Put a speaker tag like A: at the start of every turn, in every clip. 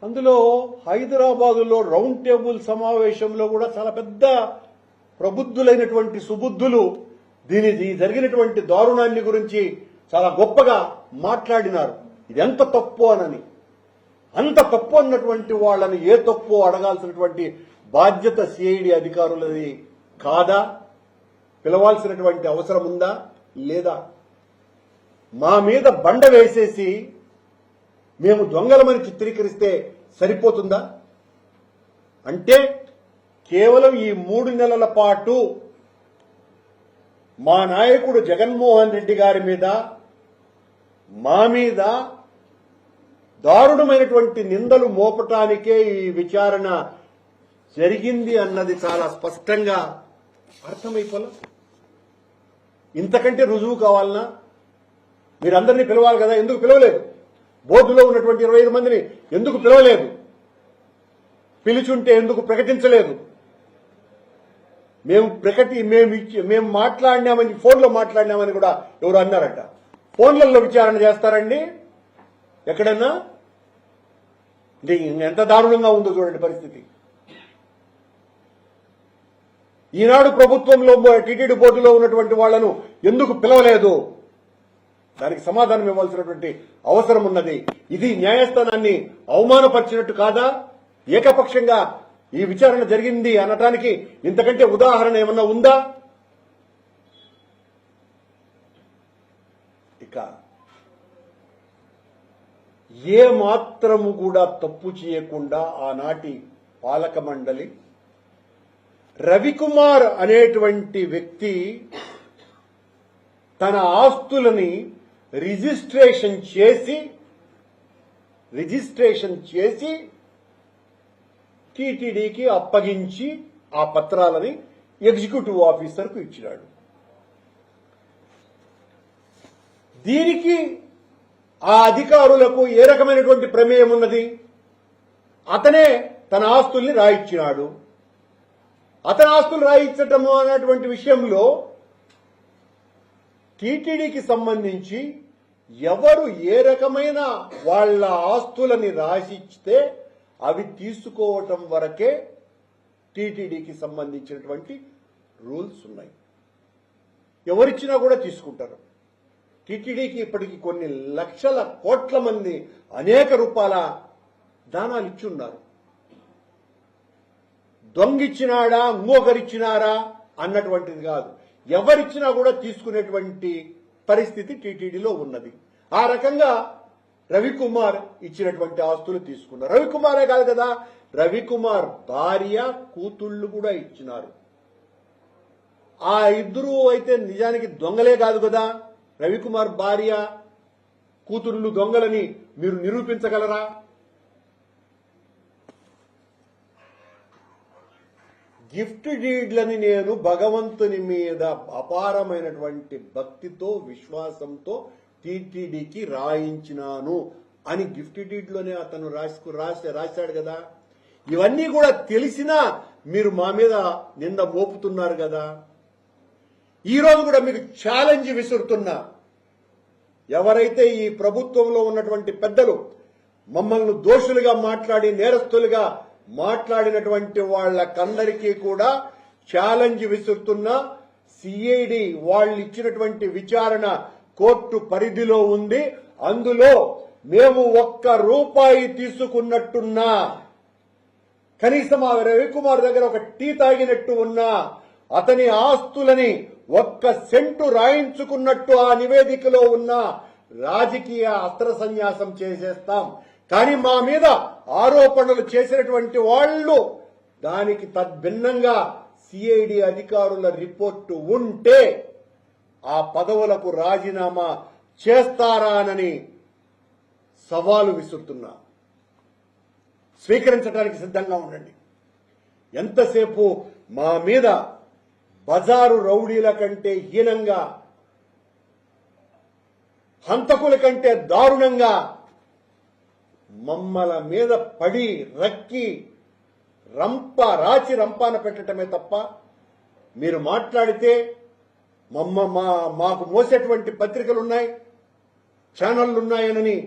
A: అందులో హైదరాబాదులో round table సమావేశంలో కూడా చాలా పెద్ద ప్రబుద్ధులైనటువంటి సుబుద్ధులు జరిగినటువంటి దారుణాన్ని గురించి చాలా గొప్పగా మాట్లాడినారు. ఇది ఎంత తప్పు అనని, అంత తప్పు అన్నటువంటి వాళ్ళని ఏ తప్పు అడగాల్సినటువంటి బాధ్యత సిఐడి అధికారులది కాదా? పిలవాల్సినటువంటి అవసరం ఉందా లేదా? మా మీద బండ వేసేసి మేము దొంగలమని చిత్రీకరిస్తే సరిపోతుందా? అంటే కేవలం ఈ 3 నెలల పాటు మా నాయకుడు జగన్మోహన్ రెడ్డి గారి మీద, మా మీద దారుణమైనటువంటి నిందలు మోపటానికే ఈ విచారణ జరిగింది అన్నది చాలా స్పష్టంగా అర్థమైపోలే. ఇంతకంటే రుజువు కావాలనా? మీరందరినీ పిలవాలి కదా, ఎందుకు పిలవలేదు? బోర్డులో ఉన్నటువంటి 25 మందిని ఎందుకు పిలవలేదు? పిలిచుంటే ఎందుకు ప్రకటించలేదు? మేము మాట్లాడినామని, ఫోన్లో మాట్లాడినామని కూడా ఎవరు అన్నారట. ఫోన్లలో విచారణ చేస్తారండి ఎక్కడన్నా? ఎంత దారుణంగా ఉందో చూడండి పరిస్థితి. ఈనాడు ప్రభుత్వంలో టీటీడీ బోర్డులో ఉన్నటువంటి వాళ్లను ఎందుకు పిలవలేదు? దానికి సమాధానం ఇవ్వాల్సినటువంటి అవసరం ఉన్నది. ఇది న్యాయస్థానాన్ని అవమానపరిచినట్టు కాదా? ఏకపక్షంగా ఈ విచారణ జరిగింది అనటానికి ఇంతకంటే ఉదాహరణ ఏమన్నా ఉందా? ఇక ఏ మాత్రము కూడా తప్పు చేయకుండా ఆనాటి పాలక మండలి రవికుమార్ అనేటువంటి వ్యక్తి తన ఆస్తులని రిజిస్ట్రేషన్ చేసి టీటీడీకి అప్పగించి ఆ పత్రాలని ఎగ్జిక్యూటివ్ ఆఫీసర్కు ఇచ్చినాడు. దీనికి ఆ అధికారులకు ఏ రకమైనటువంటి ప్రమేయం ఉన్నది? అతనే తన ఆస్తుల్ని రాయించినాడు. అతని ఆస్తులు రాయించటము అనేటువంటి విషయంలో టీటీడీకి సంబంధించి ఎవరు ఏ రకమైన వాళ్ళ ఆస్తులని రాసిస్తే అవి తీసుకోవటం వరకే టీటీడీకి సంబంధించినటువంటి రూల్స్ ఉన్నాయి. ఎవరిచ్చినా కూడా తీసుకుంటారు. టీటీడీకి ఇప్పటికి కొన్ని లక్షల కోట్ల మంది అనేక రూపాయల దానాలు ఇచ్చున్నారు. దొంగిచ్చినాడా, ఇంకొకరిచ్చినారా అన్నటువంటిది కాదు. ఎవరిచ్చినా కూడా తీసుకునేటువంటి పరిస్థితి టీటీడీలో ఉన్నది. ఆ రకంగా రవికుమార్ ఇచ్చినటువంటి ఆస్తులు తీసుకున్నారు. రవికుమారే కాదు కదా, రవికుమార్ భార్య, కూతుళ్లు కూడా ఇచ్చినారు. ఆ ఇద్దరు అయితే నిజానికి దొంగలే కాదు కదా. రవికుమార్ భార్య, కూతుళ్లు దొంగలని మీరు నిరూపించగలరా? గిఫ్ట్ డీడ్లని నేను భగవంతుని మీద అపారమైనటువంటి భక్తితో, విశ్వాసంతో టీటీడీకి రాయించినాను అని గిఫ్ట్ డీడ్లోనే అతను రాశాడు కదా. ఇవన్నీ కూడా తెలిసినా మీరు మా మీద నింద మోపుతున్నారు కదా. ఈ రోజు కూడా మీకు ఛాలెంజ్ విసురుతున్నా. ఎవరైతే ఈ ప్రభుత్వంలో ఉన్నటువంటి పెద్దలు మమ్మల్ని దోషులుగా మాట్లాడి, నేరస్తులుగా మాట్లాడినటువంటి వాళ్ళకందరికీ కూడా ఛాలెంజ్ విసురుతున్నా. సిఐడి వాళ్ళు ఇచ్చినటువంటి విచారణ కోర్టు పరిధిలో ఉంది. అందులో మేము ₹1 తీసుకున్నట్టున్నా, కనీసం ఆ రవికుమార్ దగ్గర ఒక టీ తాగినట్టు ఉన్నా, అతని ఆస్తులని 1 సెంటు రాయించుకున్నట్టు ఆ నివేదికలో ఉన్న రాజకీయ అస్త్ర సన్యాసం చేసేస్తాం. కానీ మా మీద ఆరోపణలు చేసినటువంటి వాళ్ళు దానికి తద్భిన్నంగా సిఐడి అధికారుల రిపోర్టు ఉంటే ఆ పదవులకు రాజీనామా చేస్తారానని సవాలు విసురుతున్నా. స్వీకరించడానికి సిద్ధంగా ఉండండి. ఎంతసేపు మా మీద బజారు రౌడీల కంటే హీనంగా, హంతకుల కంటే దారుణంగా మమ్మల మీద పడి రక్కి రంపాన పెట్టడమే తప్ప మీరు మాట్లాడితే మాకు మోసేటువంటి పత్రికలున్నాయి, ఛానళ్లున్నాయనని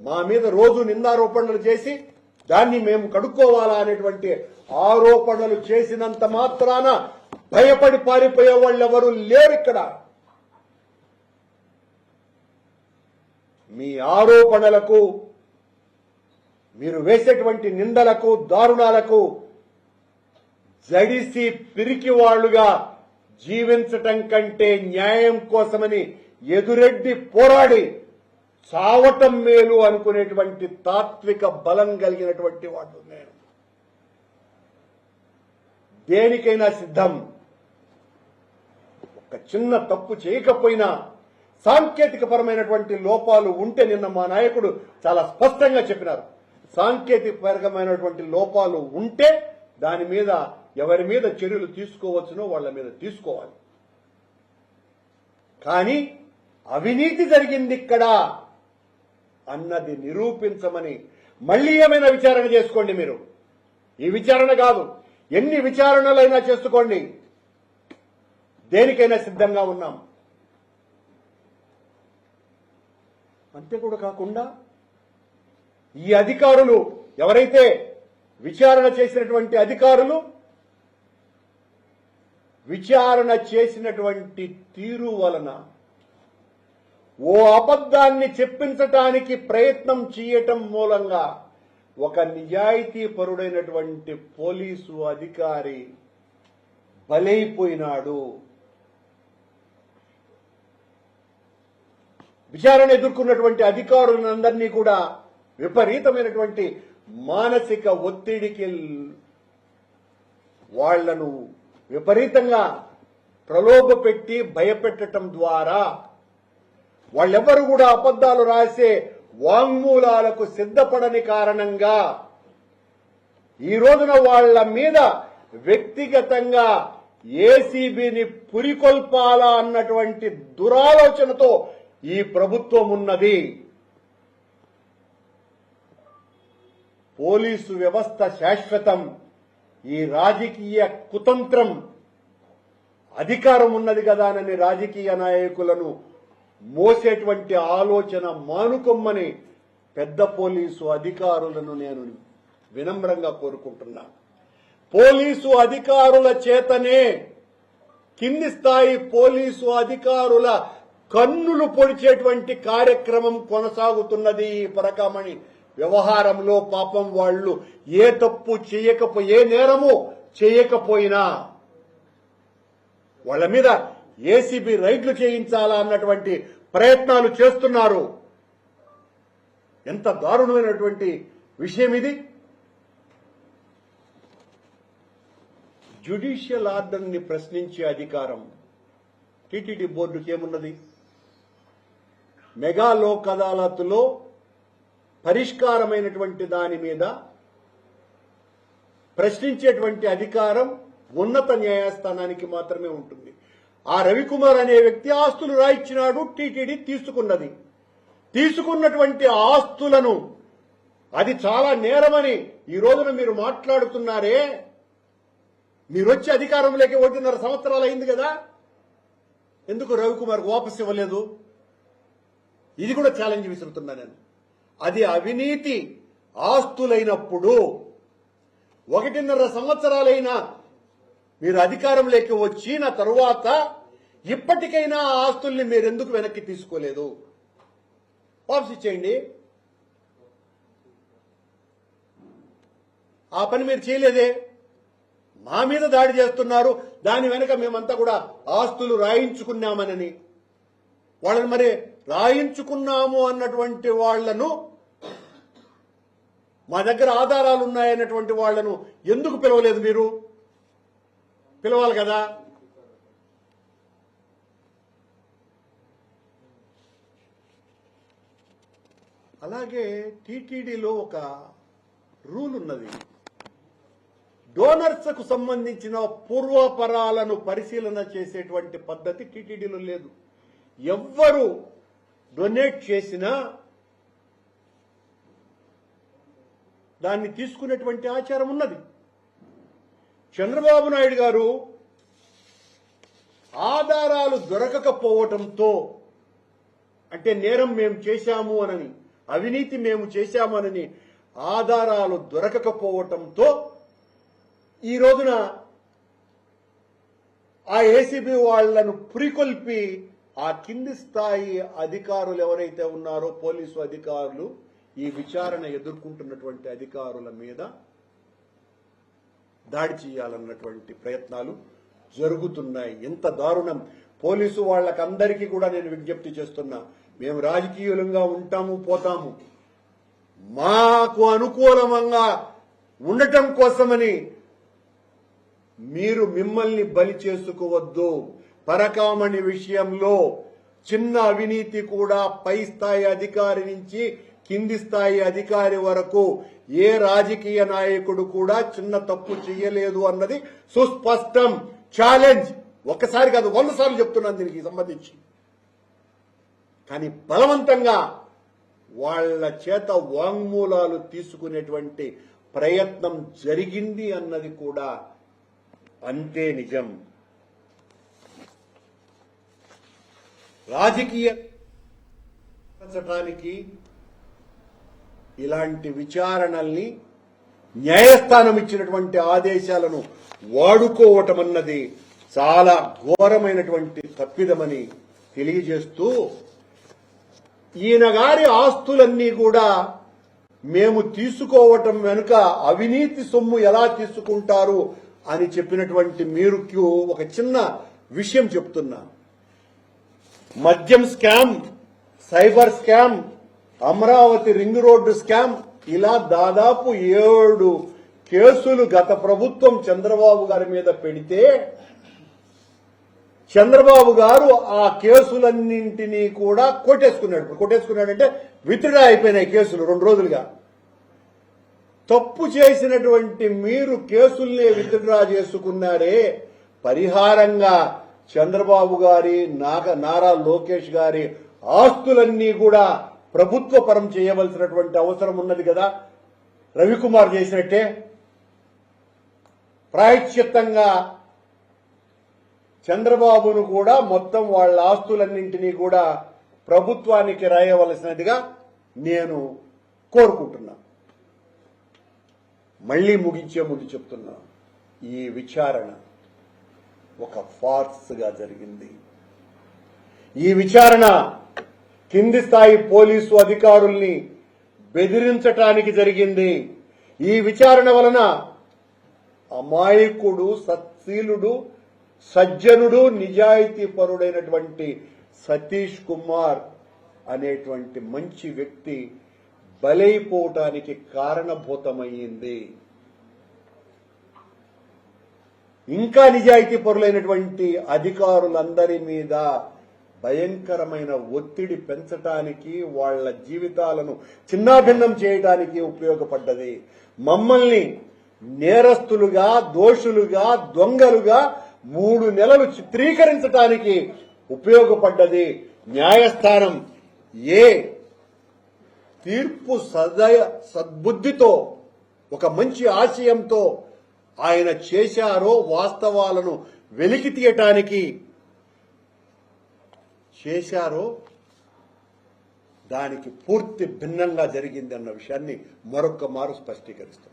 A: మా మీద రోజు నిందారోపణలు చేసి దాన్ని మేము కడుక్కోవాలా అనేటువంటి ఆరోపణలు చేసినంత మాత్రాన భయపడి పారిపోయే వాళ్ళు ఎవరు లేరు ఇక్కడ. మీ ఆరోపణలకు, మీరు వేసేటువంటి నిందలకు, దారుణాలకు జడిసి పిరికి వాళ్లుగా జీవించటం కంటే న్యాయం కోసమని ఎదురెడ్డి పోరాడి చావటం మేలు అనుకునేటువంటి తాత్విక బలం కలిగినటువంటి వాడు నేను. దేనికైనా సిద్ధం. ఒక చిన్న తప్పు చేయకపోయినా సాంకేతిక పరమైనటువంటి లోపాలు ఉంటే, నిన్న మా నాయకుడు చాలా స్పష్టంగా చెప్పినారు, సాంకేతిక పరమైనటువంటి లోపాలు ఉంటే దాని మీద ఎవరి మీద చర్యలు తీసుకోవచ్చునో వాళ్ళ మీద తీసుకోవాలి. కానీ అవినీతి జరిగింది ఇక్కడ అన్నది నిరూపించమని మళ్లీ ఏమైనా విచారణ చేసుకోండి. మీరు ఈ విచారణ కాదు, ఎన్ని విచారణలైనా చేసుకోండి, దేనికైనా సిద్ధంగా ఉన్నాం. అంతే కూడా కాకుండా ఈ అధికారులు ఎవరైతే విచారణ చేసినటువంటి అధికారులు విచారణ చేసినటువంటి తీరు వలన ఓ అబద్ధాన్ని చెప్పించటానికి ప్రయత్నం చేయటం మూలంగా ఒక నిజాయితీ పరుడైనటువంటి పోలీసు అధికారి బలైపోయినాడు. విచారణ ఎదుర్కొన్నటువంటి అధికారులందరినీ కూడా విపరీతమైనటువంటి మానసిక ఒత్తిడికి వాళ్లను విపరీతంగా ప్రలోభపెట్టి భయపెట్టడం ద్వారా వాళ్ళెవ్వరూ కూడా అబద్ధాలు రాసే వాంగ్మూలాలకు సిద్ధపడని కారణంగా ఈ రోజున వాళ్ల మీద వ్యక్తిగతంగా ఏసీబీని పురికొల్పాలా అన్నటువంటి దురాలోచనతో ఈ ప్రభుత్వం ఉన్నది. పోలీసు వ్యవస్థ శాశ్వతం. ఈ రాజకీయ కుతంత్రం, అధికారం ఉన్నది కదా అని రాజకీయ నాయకులను మోసేటువంటి ఆలోచన మానుకొమ్మని పెద్ద పోలీసు అధికారులను నేను వినమ్రంగా కోరుకుంటున్నా. పోలీసు అధికారుల చేతనే కింది స్థాయి పోలీసు అధికారుల కన్నులు పొడిచేటువంటి కార్యక్రమం కొనసాగుతున్నది. ఈ పరకామణి వ్యవహారంలో పాపం వాళ్ళు ఏ తప్పు ఏ నేరము చేయకపోయినా వాళ్ళ మీద ఏసీబీ రైడ్లు చేయించాలా అన్నటువంటి ప్రయత్నాలు చేస్తున్నారు. ఎంత దారుణమైనటువంటి విషయం ఇది. జ్యుడిషియల్ ఆర్డర్ని ప్రశ్నించే అధికారం టీటీడీ బోర్డుకి ఏమున్నది? మెగా లోక్ అదాలత్లో పరిష్కారమైనటువంటి దాని మీద ప్రశ్నించేటువంటి అధికారం ఉన్నత న్యాయస్థానానికి మాత్రమే ఉంటుంది. ఆ రవికుమార్ అనే వ్యక్తి ఆస్తులు రాయించినాడు, టీటీడీ తీసుకున్నది. తీసుకున్నటువంటి ఆస్తులను అది చాలా నేరమని ఈ రోజున మీరు మాట్లాడుతున్నారే. మీరు వచ్చి అధికారంలోకి 1.5 సంవత్సరాలు అయింది కదా, ఎందుకు రవికుమార్కు వాపసు ఇవ్వలేదు? ఇది కూడా ఛాలెంజ్ విసురుతున్నా నేను. అది అవినీతి ఆస్తులైనప్పుడు 1.5 సంవత్సరాలైనా మీరు అధికారంలోకి వచ్చిన తరువాత ఇప్పటికైనా ఆ ఆస్తుల్ని మీరెందుకు వెనక్కి తీసుకోలేదు? వాపసు ఇచ్చేయండి. ఆ పని మీరు చేయలేదే. మా మీద దాడి చేస్తున్నారు, దాని వెనక మేమంతా కూడా ఆస్తులు రాయించుకున్నామనని. వాళ్ళని మరి రాయించుకున్నాము అన్నటువంటి వాళ్లను, మా దగ్గర ఆధారాలు ఉన్నాయన్నటువంటి వాళ్లను ఎందుకు పిలవలేదు? మీరు పిలవాలి కదా. అలాగే టీటీడీలో ఒక రూల్ ఉన్నది. డోనర్స్ కు సంబంధించిన పూర్వపరాలను పరిశీలన చేసేటువంటి పద్ధతి టీటీడీలో లేదు. ఎవ్వరు డొనేట్ చేసినా దాన్ని తీసుకునేటువంటి ఆచారం ఉన్నది. చంద్రబాబు నాయుడు గారు ఆధారాలు దొరకకపోవటంతో, అంటే నేరం మేము చేశాము అనని, అవినీతి మేము చేశామనని ఆధారాలు దొరకకపోవటంతో ఈ రోజున ఆ ఏసీబీ వాళ్లను పురికొల్పి ఆ కింది స్థాయి అధికారులు ఎవరైతే ఉన్నారో పోలీసు అధికారులు ఈ విచారణ ఎదుర్కొంటున్నటువంటి అధికారుల మీద దాడి చేయాలన్నటువంటి ప్రయత్నాలు జరుగుతున్నాయి. ఎంత దారుణం! పోలీసు వాళ్ళకందరికీ కూడా నేను విజ్ఞప్తి చేస్తున్నా, మేము రాజకీయంగా ఉంటాము పోతాము, మాకు అనుకూలంగా ఉండటం కోసమని మీరు మిమ్మల్ని బలి చేసుకోవద్దు. పరకామణి విషయంలో చిన్న అవినీతి కూడా పై స్థాయి అధికారి నుంచి కింది స్థాయి అధికారి వరకు ఏ రాజకీయ నాయకుడు కూడా చిన్న తప్పు చేయలేదు అన్నది సుస్పష్టం. ఛాలెంజ్ ఒక్కసారి కాదు 100 సార్లు చెప్తున్నాను దీనికి సంబంధించి. కానీ బలవంతంగా వాళ్ల చేత వాంగ్మూలాలు తీసుకునేటువంటి ప్రయత్నం జరిగింది అన్నది కూడా అంతే నిజం. రాజకీయ చట్టానికి ఇలాంటి విచారణల్ని న్యాయస్థానం ఇచ్చినటువంటి ఆదేశాలను వాడుకోవటం అన్నది చాలా ఘోరమైనటువంటి తప్పిదమని తెలియజేస్తూ, ఈయన గారి ఆస్తులన్నీ కూడా మేము తీసుకోవటం వెనుక అవినీతి సొమ్ము ఎలా తీసుకుంటారు అని చెప్పినటువంటి మీరు ఒక చిన్న విషయం చెప్తున్నా. మద్యం scam, cyber scam, Amaravati ring road scam, ఇలా దాదాపు 7 కేసులు గత ప్రభుత్వం చంద్రబాబు గారి మీద పెడితే చంద్రబాబు గారు ఆ కేసులన్నింటినీ కూడా కొట్టేసుకున్నాడంటే విత్డ్రా అయిపోయినాయి కేసులు 2 రోజులుగా. తప్పు చేసినటువంటి మీరు కేసుల్ని విత్డ్రా చేసుకున్నారే, పరిహారంగా చంద్రబాబు గారి నారా లోకేష్ గారి ఆస్తులన్నీ కూడా ప్రభుత్వ పరం చేయవలసినటువంటి అవసరం ఉన్నది కదా. రవికుమార్ చేసినట్టే ప్రాయశ్చిత్తంగా చంద్రబాబును కూడా మొత్తం వాళ్ళ ఆస్తులన్నింటినీ కూడా ప్రభుత్వానికి రాయవలసినదిగా నేను కోరుకుంటున్నా. మళ్లీ ముగించే ముందు చెప్తున్నా, ఈ విచారణ ఒక ఫార్స్ గా జరిగింది. ఈ విచారణ కింది స్థాయి పోలీసు అధికారుల్ని బెదిరించటానికి జరిగింది. ఈ విచారణ వలన అమాయకుడు, సత్శీలుడు, సజ్జనుడు, నిజాయితీ పరుడైనటువంటి సతీష్ కుమార్ అనేటువంటి మంచి వ్యక్తి బలైపోవటానికి కారణభూతమయ్యింది. ఇంకా నిజాయితీ పరులైనటువంటి అధికారులందరి మీద భయంకరమైన ఒత్తిడి పెంచటానికి, వాళ్ల జీవితాలను చిన్నాభిన్నం చేయడానికి ఉపయోగపడ్డది. మమ్మల్ని నేరస్తులుగా, దోషులుగా, దొంగలుగా 3 నెలలు చిత్రీకరించడానికి ఉపయోగపడ్డది. న్యాయస్థానం ఏ తీర్పు సద్బుద్ధితో, ఒక మంచి ఆశయంతో ఆయన చేశారో, వాస్తవాలను వెలికి తీయటానికి చేశారో, దానికి పూర్తి భిన్నంగా జరిగింది అన్న విషయాన్ని మరొక్క మారు స్పష్టీకరిస్తున్నారు.